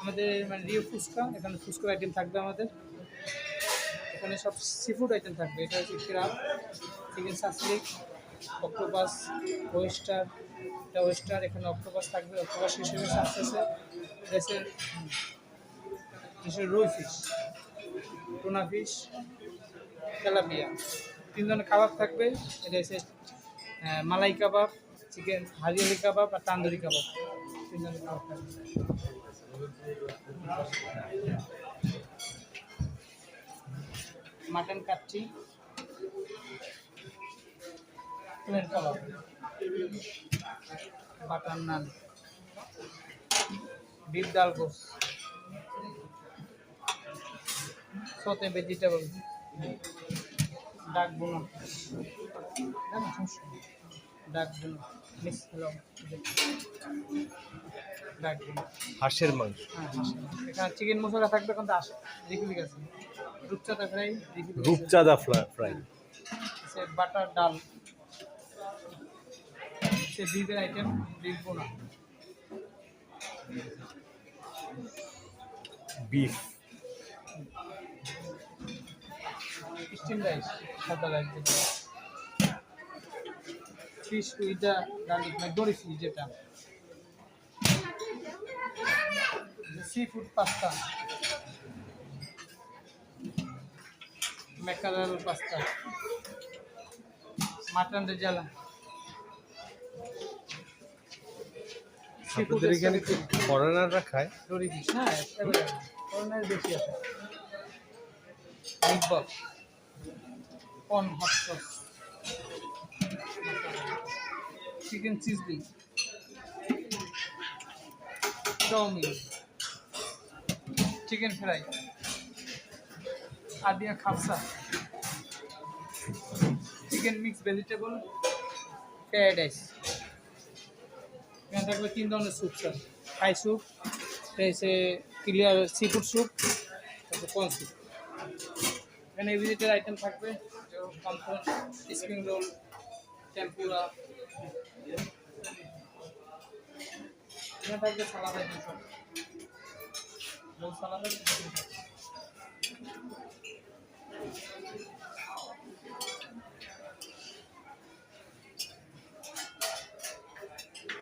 আমাদের মানে রিও ফুচকা, এখানে ফুচকার আইটেম থাকবে আমাদের। এখানে সব সিফুড আইটেম থাকবে। এটা হচ্ছে crab, chicken shashlik, octopus, oyster, এটা ওয়েস্টার। এখানে অক্টোপাস থাকবে, অক্টোপাস হিসেবে আসতেছে। দেশের রুই ফিশ, টুনা ফিশ, তেলাপিয়া। 3 ধরনের কাবাব থাকবে। এটা হচ্ছে মালাই কাবাব, চিকেন হারিয়ালি কাবাব আর তান্দুরি কাবাব। 3 ধরনের কাবাব থাকবে। মাটন কাচ্চি, প্লেন কাবাব, বাটার নান, বিফ ডাল গোস, সতে ভেজিটেবল, ডাক বুনো, ডাক বুনো মিক্স হলো, ডাক বুনো, হাঁসের মাংস। হ্যাঁ হাঁসের মাংস। এখানে চিকেন মশলা থাকবে, কিন্তু রিকুইক আছে, রূপচাঁদা ফ্রাই, রূপচাঁদা ফ্রাই, বাটার ডাল, সে বিফের আইটেম, বিফ বোনা, বিফ, স্টিম রাইস, সাদা রাইস যেটা, ফিশ উইথ গার্লিক ম্যাকডোরি ফিশ যেটা, sea food pasta, mackerel pasta, mutton rezala. আপনাদের এখানে কি ফরেনাররা খায়? ডোরি ফিশ, হ্যাঁ ফরেনার বেশি আছে। Meatball, corn hot sauce, chicken chilli, chow mein, chicken fry, আদিয়া খাপসা, চিকেন মিক্স ভেজিটেবল, প্যারাডাইস। এখানে থাকবে 3 ধরনের স্যুপ স্যার, থাই স্যুপ, এসে ক্লিয়ার সি ফুড স্যুপ, তারপর কর্ন স্যুপ। এখানে এভিজিটের আইটেম থাকবে, যেমন কমফোন, স্প্রিং রোল, টেম্পুরা। এখানে থাকবে সালাদ আইটেম সব, সালাদ